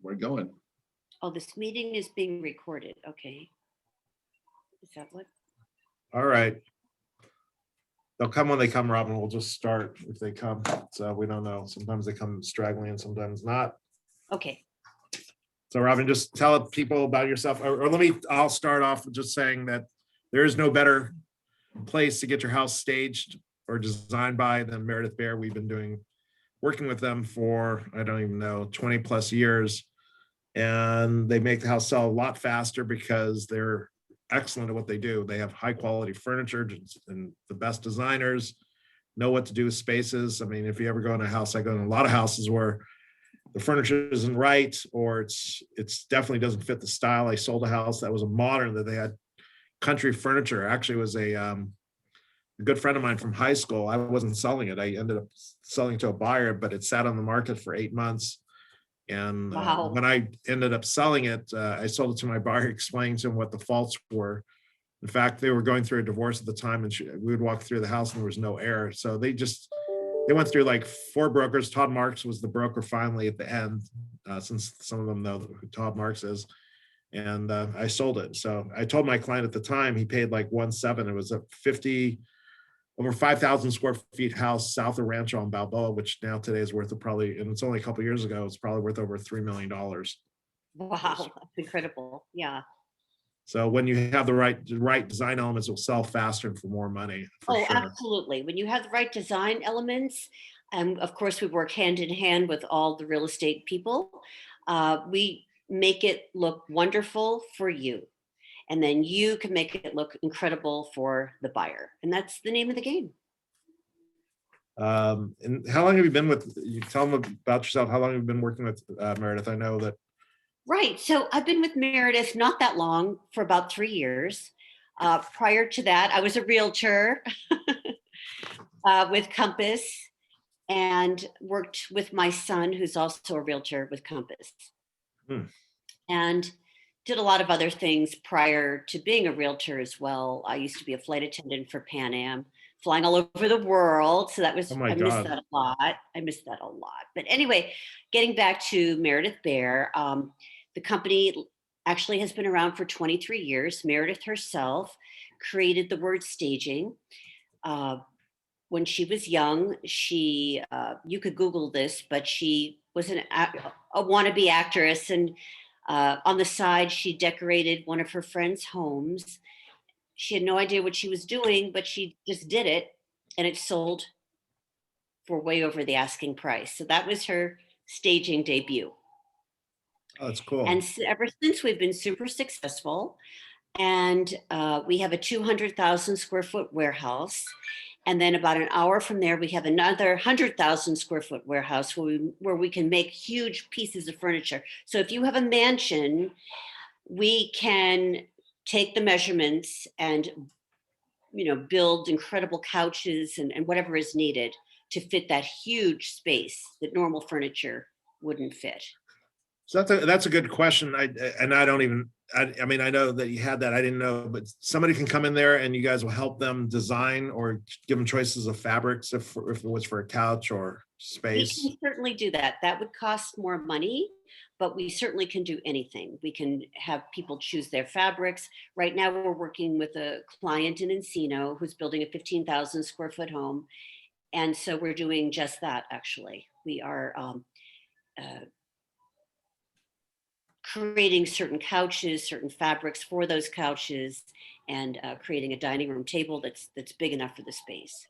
We're going. Oh, this meeting is being recorded. Okay. Is that what? All right. They'll come when they come, Robin. We'll just start if they come. So we don't know. Sometimes they come straggling and sometimes not. Okay. So Robin, just tell people about yourself. Or I'll start off with just saying that there is no better place to get your house staged or designed by than Meridith Baer. We've been working with them for, I don't even know, 20 plus years. And they make the house sell a lot faster because they're excellent at what they do. They have high quality furniture and the best designers know what to do with spaces. I mean, if you ever go in a house, I go in a lot of houses where the furniture isn't right, or it's definitely doesn't fit the style. I sold a house that was a modern that they had country furniture. Actually, it was a good friend of mine from high school. I wasn't selling it. I ended up selling to a buyer, but it sat on the market for 8 months. And Wow. when I ended up selling it, I sold it to my buyer, explaining to him what the faults were. In fact, they were going through a divorce at the time, and we would walk through the house and there was no air. So they went through like 4 brokers. Todd Marks was the broker finally at the end, since some of them know who Todd Marks is. And I sold it. So I told my client at the time, he paid like 1.7. It was a over 5,000 square feet house south of Rancho on Balboa, which now today is worth probably, and it's only a couple of years ago, it's probably worth over $3 million. Wow. That's incredible. Yeah. So when you have the right design elements, it will sell faster and for more money. For sure. Absolutely. When you have the right design elements, and of course we work hand in hand with all the real estate people, we make it look wonderful for you. And then you can make it look incredible for the buyer. And that's the name of the game. And how long have you been you tell them about yourself, how long have you been working with Meridith? I know that. Right. So I've been with Meridith not that long, for about 3 years. Prior to that, I was a realtor with Compass, and worked with my son, who's also a realtor with Compass. And did a lot of other things prior to being a realtor as well. I used to be a flight attendant for Pan Am, flying all over the world. So that was, Oh my I miss God. that a lot. I miss that a lot. But anyway, getting back to Meridith Baer, the company actually has been around for 23 years. Meridith herself created the word staging. When she was young, she, you could Google this, but she was a wannabe actress, and on the side, she decorated one of her friends' homes. She had no idea what she was doing, but she just did it, and it sold for way over the asking price. So that was her staging debut. Oh, that's cool. And ever since, we've been super successful. And we have a 200,000 square foot warehouse. And then about an hour from there, we have another 100,000 square foot warehouse where we can make huge pieces of furniture. So if you have a mansion, we can take the measurements and, build incredible couches and whatever is needed to fit that huge space that normal furniture wouldn't fit. So that's a good question. I mean, I know that you had that. I didn't know, but somebody can come in there and you guys will help them design or give them choices of fabrics if it was for a couch or space. We can certainly do that. That would cost more money, but we certainly can do anything. We can have people choose their fabrics. Right now, we're working with a client in Encino who's building a 15,000 square foot home. And so we're doing just that, actually. We are creating certain couches, certain fabrics for those couches, and creating a dining room table that's big enough for the space.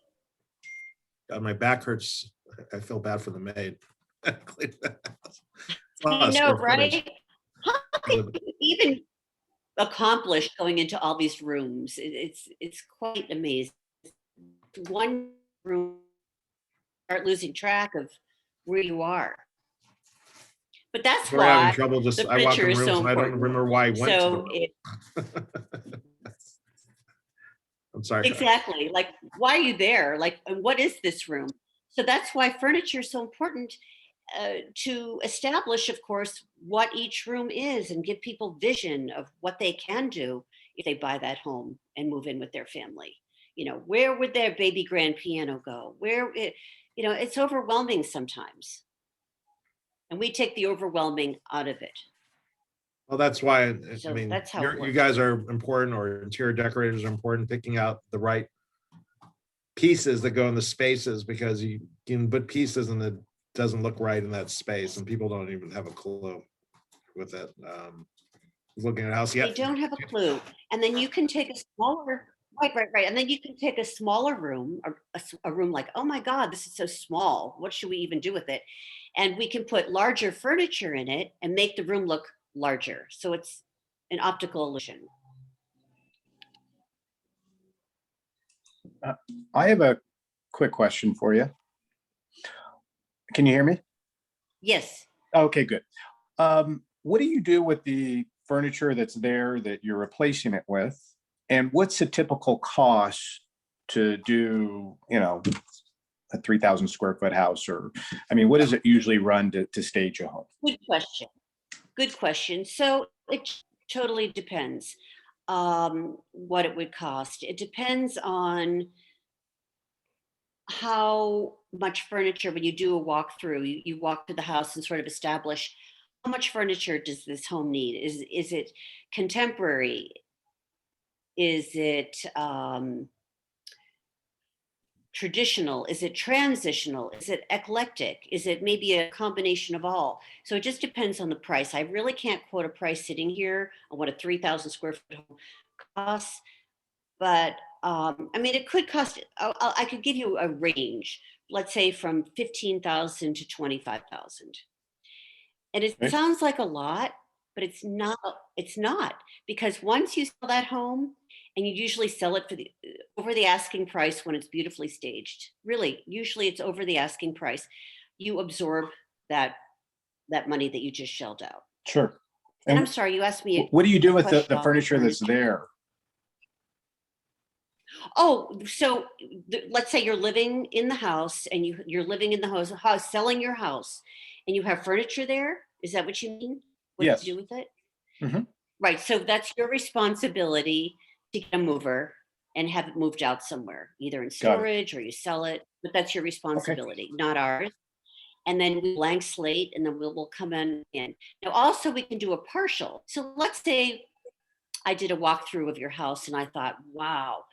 God, my back hurts. I feel bad for the maid. I know, right? How can you even accomplish going into all these rooms? It's quite amazing. One room, start losing track of where you are. But that's We're why having trouble. I walk in furniture is rooms so and I don't important. remember why I went So to the room. I'm sorry. Exactly. Like, why are you there? Like, and what is this room? So that's why furniture is so important, to establish, of course, what each room is and give people vision of what they can do if they buy that home and move in with their family. Where would their baby grand piano go? It's overwhelming sometimes. And we take the overwhelming out of it. Well, that's why, So I mean, that's how it you works. guys are important, or interior decorators are important, picking out the right pieces that go in the spaces, because you can put pieces and it doesn't look right in that space, and people don't even have a clue with it. Looking at a house, yeah. They don't have a clue. And then you can take a smaller, right. And then you can take a smaller room, or a room like, oh my God, this is so small. What should we even do with it? And we can put larger furniture in it and make the room look larger. So it's an optical illusion. I have a quick question for you. Can you hear me? Yes. Okay, good. What do you do with the furniture that's there that you're replacing it with? And what's the typical cost to do, a 3,000 square foot house? Or, I mean, what does it usually run to stage a home? Good question. Good question. So it totally depends what it would cost. It depends on how much furniture, when you do a walkthrough, you walk through the house and sort of establish how much furniture does this home need? Is it contemporary? Is it traditional? Is it transitional? Is it eclectic? Is it maybe a combination of all? So it just depends on the price. I really can't quote a price sitting here on what a 3,000 square foot home costs, but I mean, it could cost, I could give you a range, let's say from 15,000 to 25,000. And it Okay. sounds like a lot, but it's not, because once you sell that home, and you usually sell it for over the asking price when it's beautifully staged. Really, usually it's over the asking price. You absorb that money that you just shelled out. Sure. And I'm And sorry, you asked me. what do you do with question the about furniture that's there? Oh, so let's say you're living in the house, and you're living in the house, selling your house, and you have furniture there. Is that what you mean? What Yes. to do with it? Mhm. Right. So that's your responsibility to get a mover and have it moved out somewhere, either in Got it. storage or you sell it. But that's your responsibility, not ours. And then we blank slate, and then we'll come in. Now, also, we can do a partial. So let's say I did a walkthrough of your house, and I thought, wow,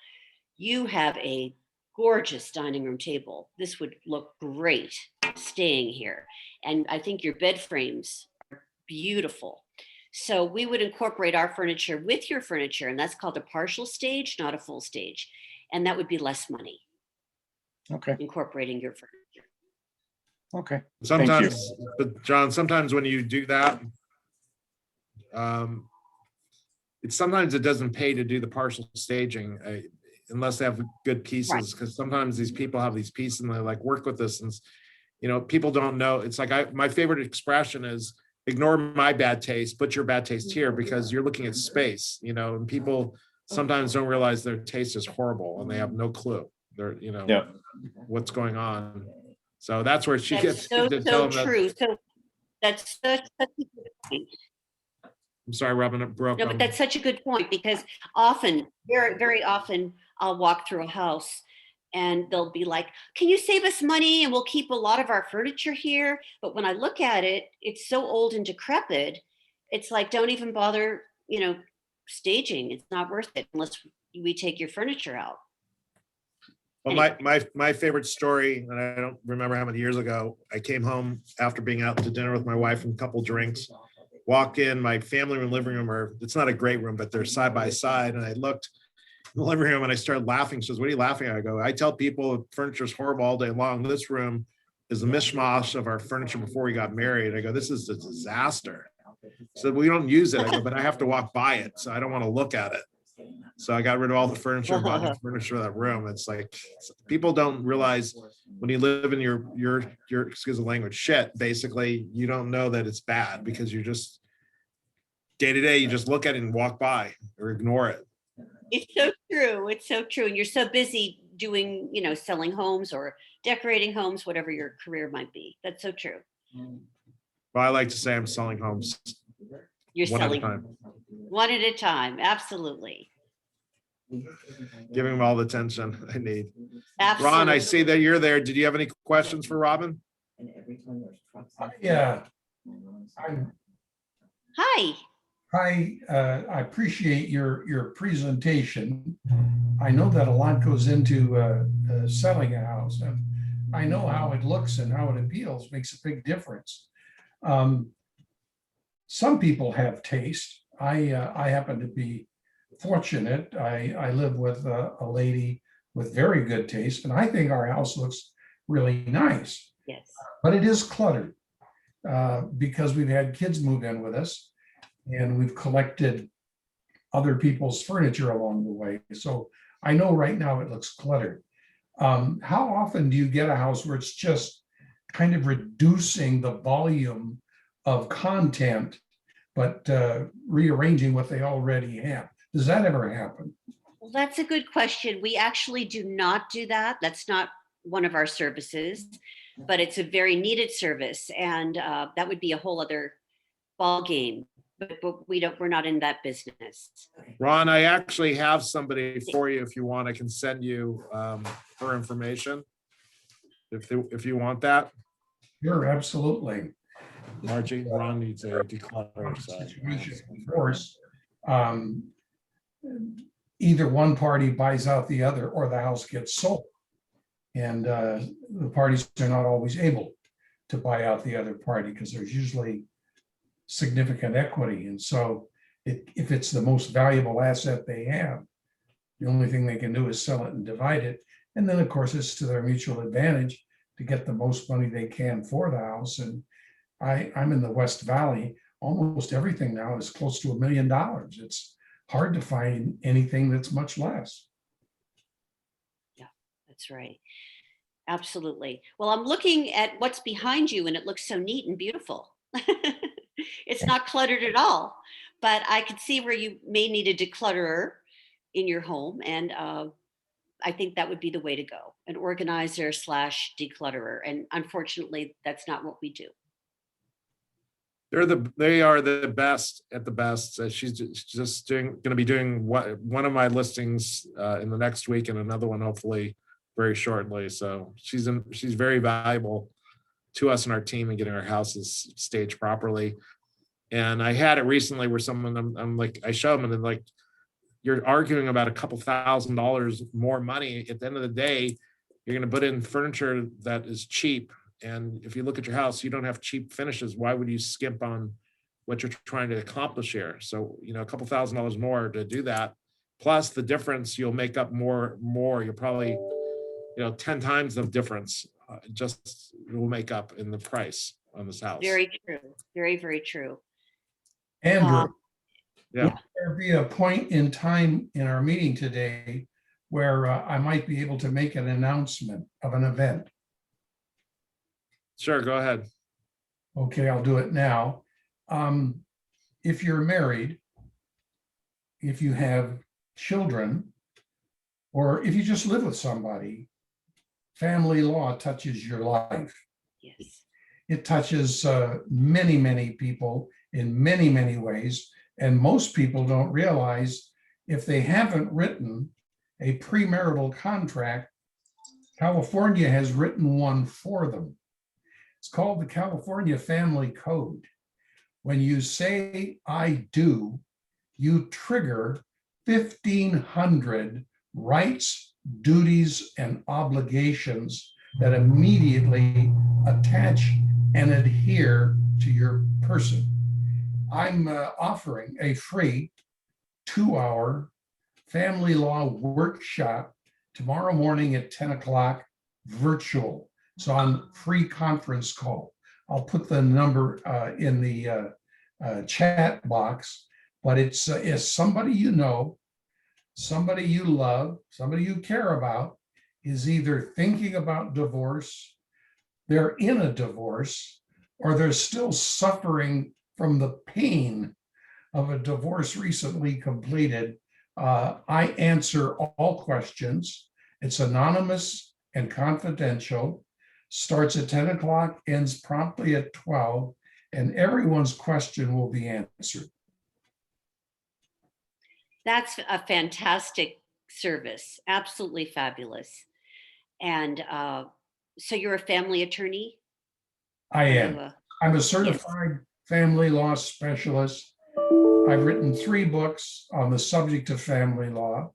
you have a gorgeous dining room table. This would look great staying here. And I think your bed frames are beautiful. So we would incorporate our furniture with your furniture, and that's called a partial stage, not a full stage. And that would be less money, Okay. incorporating your furniture. Okay. Sometimes, but John, sometimes when you do that, sometimes it doesn't pay to do the partial staging unless they have good pieces, because sometimes these people have these pieces and they're like, work with this, and people don't know. It's like my favorite expression is, ignore my bad taste, put your bad taste here, because you're looking at space, and people sometimes don't realize their taste is horrible and they have no clue. They're, Yeah. what's going on. So that's where she That's gets so to tell them true. that. So that's such a good point. I'm sorry, Robin, it broke. No, but that's such a good point, because often, very, very often, I'll walk through a house and they'll be like, can you save us money and we'll keep a lot of our furniture here? But when I look at it, it's so old and decrepit. It's like, don't even bother, staging. It's not worth it unless we take your furniture out. Well, my favorite story, and I don't remember how many years ago, I came home after being out to dinner with my wife and a couple drinks, walk in, my family room, living room, it's not a great room, but they're side by side. And I looked in the living room and I started laughing. She says, what are you laughing at? I go, I tell people furniture's horrible all day long. This room is a mishmash of our furniture before we got married. I go, this is a disaster. So we don't use it. I go, but I have to walk by it, so I don't want to look at it. So I got rid of all the furniture, bought new furniture of that room. It's like, people don't realize when you live in your excuse the language, shit, basically, you don't know that it's bad, because you're just day to day, you just look at it and walk by or ignore it. It's so true. It's so true. And you're so busy doing, selling homes or decorating homes, whatever your career might be. That's so true. Well, I like to say I'm selling homes. You're one selling at a time. one at a time. Absolutely. Giving them all the attention I need. Absolutely. Ron, I see that you're there. Did you have any questions for Robin? Yeah, I'm- Hi. Hi, I appreciate your presentation. I know that a lot goes into selling a house, and I know how it looks and how it appeals makes a big difference. Some people have taste. I happen to be fortunate. I live with a lady with very good taste, and I think our house looks really nice, Yes. but it is cluttered because we've had kids move in with us, and we've collected other people's furniture along the way. So I know right now it looks cluttered. How often do you get a house where it's just kind of reducing the volume of content, but rearranging what they already have? Does that ever happen? Well, that's a good question. We actually do not do that. That's not one of our services, but it's a very needed service, and that would be a whole other ball game. But we're not in that business. Ron, I actually have somebody for you. If you want, I can send you her information. If you want that, Sure, absolutely. Margie, Ron needs a declutter. Situation, of course, either one party buys out the other or the house gets sold. And the parties are not always able to buy out the other party because there's usually significant equity. And so if it's the most valuable asset they have, the only thing they can do is sell it and divide it. And then, of course, it's to their mutual advantage to get the most money they can for the house. And I'm in the West Valley. Almost everything now is close to $1 million. It's hard to find anything that's much less. Yeah, that's right. Absolutely. Well, I'm looking at what's behind you, and it looks so neat and beautiful. It's not cluttered at all, but I could see where you may need a declutterer in your home, and I think that would be the way to go, an organizer / declutterer. And unfortunately, that's not what we do. They are the best at the best. She's just going to be doing one of my listings in the next week, and another one hopefully very shortly. So she's very valuable to us and our team in getting our houses staged properly. And I had it recently where someone, I'm like, I show them and they're like, you're arguing about a couple $1,000s more money. At the end of the day, you're going to put in furniture that is cheap. And if you look at your house, you don't have cheap finishes. Why would you skimp on what you're trying to accomplish here? So, a couple $1,000s more to do that. Plus the difference, you'll make up more. You'll probably, 10 times the difference just will make up in the price on this house. Very true. Very, very true. Andrew, Yeah. would there be a point in time in our meeting today where I might be able to make an announcement of an event? Sure, go ahead. Okay, I'll do it now. If you're married, if you have children, or if you just live with somebody, family law touches your life. Yes. It touches many, many people in many, many ways. And most people don't realize if they haven't written a premarital contract, California has written one for them. It's called the California Family Code. When you say I do, you trigger 1,500 rights, duties, and obligations that immediately attach and adhere to your person. I'm offering a free 2-hour family law workshop tomorrow morning at 10 o'clock, virtual. So on free conference call. I'll put the number in the chat box, but it's somebody you know, somebody you love, somebody you care about is either thinking about divorce, they're in a divorce, or they're still suffering from the pain of a divorce recently completed. I answer all questions. It's anonymous and confidential. Starts at 10 o'clock, ends promptly at 12, and everyone's question will be answered. That's a fantastic service. Absolutely fabulous. And so you're a family attorney? I am. I'm a certified family law specialist. I've written 3 books on the subject of family law.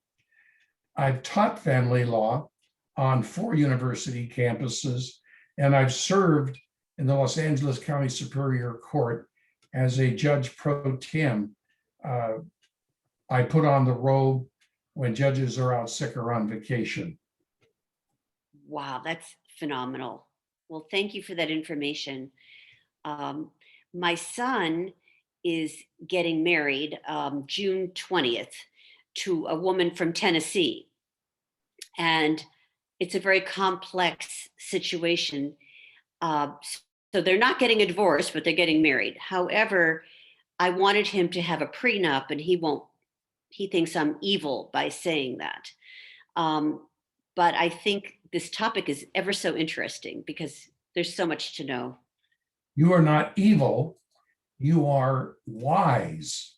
I've taught family law on 4 university campuses, and I've served in the Los Angeles County Superior Court as a judge pro tem. I put on the robe when judges are out sick or on vacation. Wow, that's phenomenal. Well, thank you for that information. My son is getting married June 20th to a woman from Tennessee. And it's a very complex situation. So they're not getting a divorce, but they're getting married. However, I wanted him to have a prenup, and he thinks I'm evil by saying that. But I think this topic is ever so interesting because there's so much to know. You are not evil, you are wise.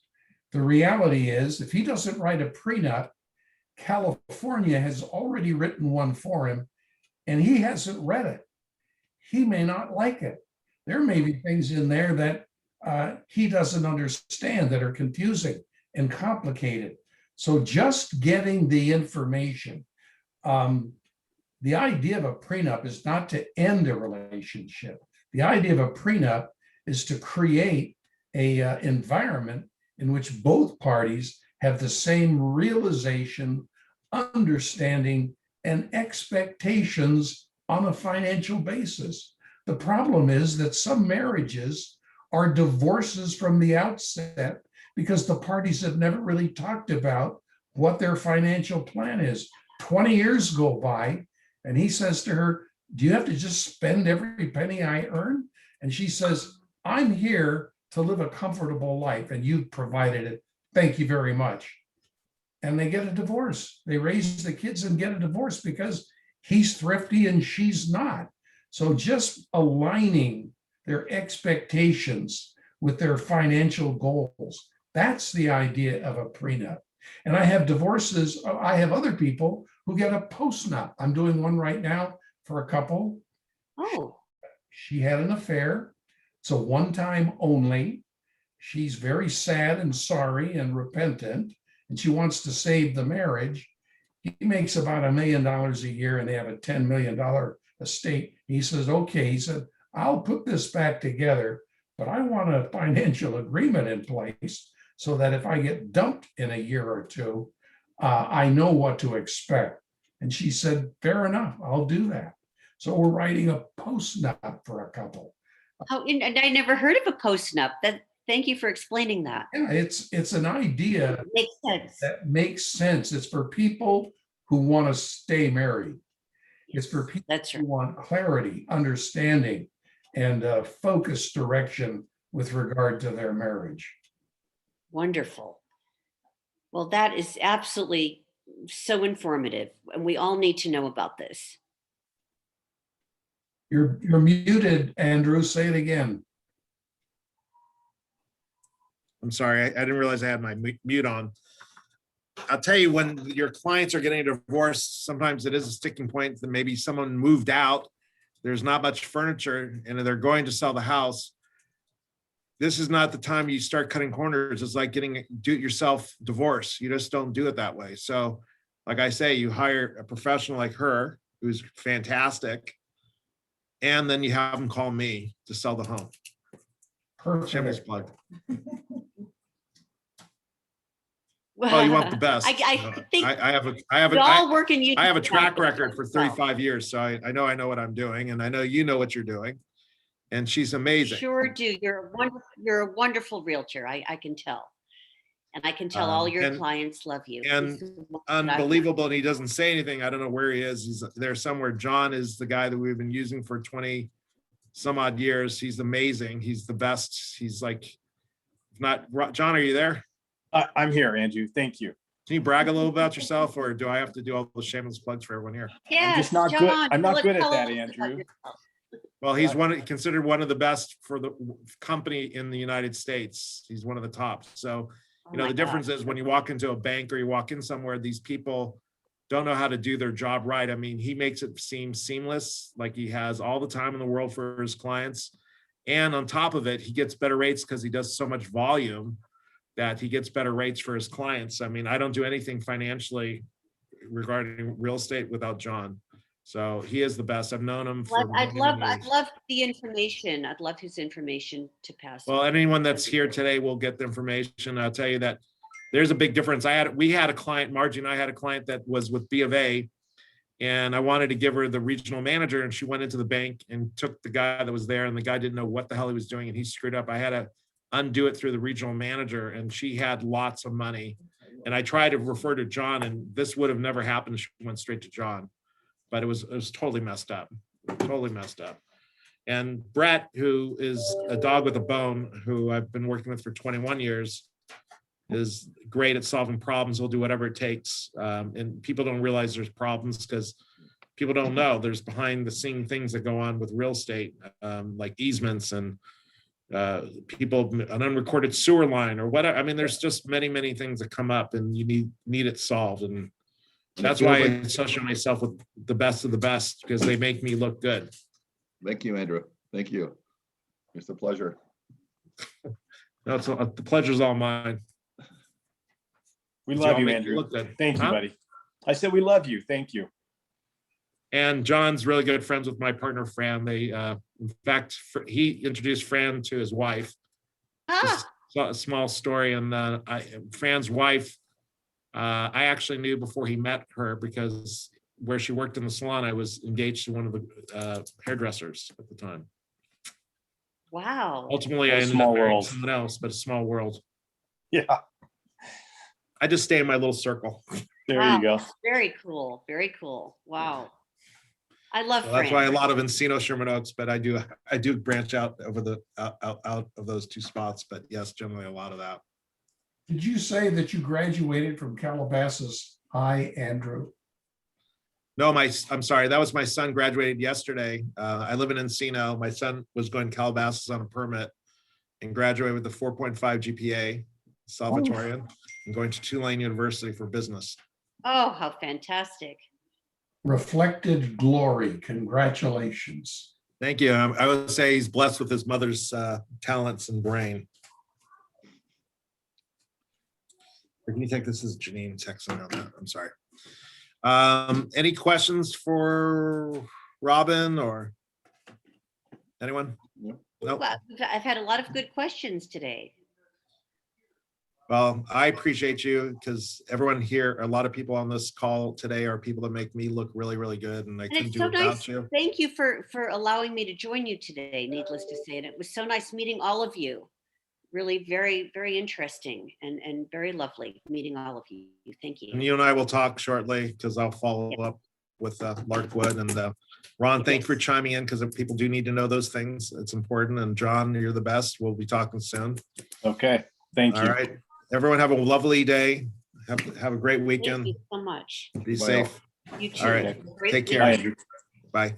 The reality is, if he doesn't write a prenup, California has already written one for him, and he hasn't read it. He may not like it. There may be things in there that he doesn't understand that are confusing and complicated. So just getting the information, the idea of a prenup is not to end a relationship. The idea of a prenup is to create a environment in which both parties have the same realization, understanding, and expectations on a financial basis. The problem is that some marriages are divorces from the outset because the parties have never really talked about what their financial plan is. 20 years go by, and he says to her, "Do you have to just spend every penny I earn?" And she says, "I'm here to live a comfortable life, and you've provided it. Thank you very much." And they get a divorce. They raise the kids and get a divorce because he's thrifty and she's not. So just aligning their expectations with their financial goals, that's the idea of a prenup. And I have divorces, I have other people who get a postnup. I'm doing one right now for a couple. Oh, She had an affair. It's a one-time only. She's very sad and sorry and repentant, and she wants to save the marriage. He makes about $1 million a year, and they have a $10 million estate. He says, "Okay," he said, "I'll put this back together, but I want a financial agreement in place so that if I get dumped in a year or two, I know what to expect." And she said, "Fair enough, I'll do that." So we're writing a postnup for a couple. and I never heard of a postnup. Thank you for explaining that. Yeah, it's an idea Makes sense. that makes sense. It's for people who want to stay married. It's for people That's who right. want clarity, understanding, and focused direction with regard to their marriage. Wonderful. Well, that is absolutely so informative, and we all need to know about this. You're muted, Andrew. Say it again. I'm sorry, I didn't realize I had my mute on. I'll tell you, when your clients are getting a divorce, sometimes it is a sticking point that maybe someone moved out, there's not much furniture, and they're going to sell the house. This is not the time you start cutting corners. It's like getting a do-it-yourself divorce. You just don't do it that way. So, like I say, you hire a professional like her, who's fantastic, and then you have them call me to sell the home. Shameless Perfect. plug. Well, you want the best. I think I have we all work in I have a track unison. record for 35 years, so I know what I'm doing, and I know you know what you're doing. And she's amazing. Sure do. You're a wonderful realtor. I can tell. And I can tell all your and- clients love you. and This is what I want. Unbelievable, and he doesn't say anything. I don't know where he is. He's there somewhere. John is the guy that we've been using for 20 some odd years. He's amazing. He's the best. He's like, if not, John, are you there? I'm here, Andrew. Thank you. Can you brag a little about yourself, or do I have to do all the shameless plugs for everyone here? Yes, just not good- John, I'm not good at tell that, us about Andrew. yourself. Well, he's considered one of the best for the company in the United States. He's one of the tops. So, Oh you know, my the difference God. is when you walk into a bank or you walk in somewhere, these people don't know how to do their job right. I mean, he makes it seem seamless, like he has all the time in the world for his clients. And on top of it, he gets better rates because he does so much volume that he gets better rates for his clients. I mean, I don't do anything financially regarding real estate without John. So he is the best. I've known him for I'd many love years. the information. I'd love his information to pass. Well, on. anyone that's here today will get the information. I'll tell you that there's a big difference. We had a client, Margie and I had a client that was with B of A, and I wanted to give her the regional manager, and she went into the bank and took the guy that was there, and the guy didn't know what the hell he was doing, and he screwed up. I had to undo it through the regional manager, and she had lots of money. And I tried to refer to John, and this would have never happened. She went straight to John, but it was totally messed up, totally messed up. And Brett, who is a dog with a bone, who I've been working with for 21 years, is great at solving problems. He'll do whatever it takes. And people don't realize there's problems because people don't know there's behind the scene things that go on with real estate, like easements and people, an unrecorded sewer line or whatever. I mean, there's just many, many things that come up and you need it solved. And that's why I associate myself with the best of the best, because they make me look good. Thank you, Andrew. Thank you. It's a pleasure. No, the pleasure's all mine. We You love all you, make me Andrew. look good. Thank you, Huh? buddy. I said we love you. Thank you. And John's really good friends with my partner, Fran. They, in fact, he introduced Fran to his wife. Ah, A small story. And Fran's wife, I actually knew before he met her, because where she worked in the salon, I was engaged to one of the hairdressers at the time. wow. Ultimately, What I a ended small up marrying world. someone else, but a small world. Yeah, I just stay in my little circle. there Wow. you go. Very cool. Very cool. Wow. I love Well, that's why a Fran. lot of Encino, Sherman Oaks, but I do branch out over the out of those two spots. But yes, generally a lot of that. Did you say that you graduated from Calabasas High, Andrew? No, I'm sorry. That was my son graduated yesterday. I live in Encino. My son was going to Calabasas on a permit and graduated with a 4.5 GPA, Salvatorian, and going to Tulane University for business. Oh, how fantastic. Reflected glory. Congratulations. Thank you. I would say he's blessed with his mother's talents and brain. Or can you take this as Janine texting on that? I'm sorry. Any questions for Robin or anyone? No. Nope. Well, I've had a lot of good questions today. Well, I appreciate you, because everyone here, a lot of people on this call today are people that make me look really, really good, and I And couldn't it's do so it without nice. you. Thank you for allowing me to join you today, needless to say. And it was so nice meeting all of you. Really very, very interesting and very lovely meeting all of you. Thank And you. you and I will talk shortly, because I'll follow up with Larkwood and Ron. Thank you for chiming in, because people do need to know those things. It's important. And John, you're the best. We'll be talking soon. Okay, thank All you. right. Everyone have a lovely day. Have a great Thank weekend. you so much. Be Bye all. safe. You too. All right. Have a great Take care. Bye, weekend. Andrew. Bye.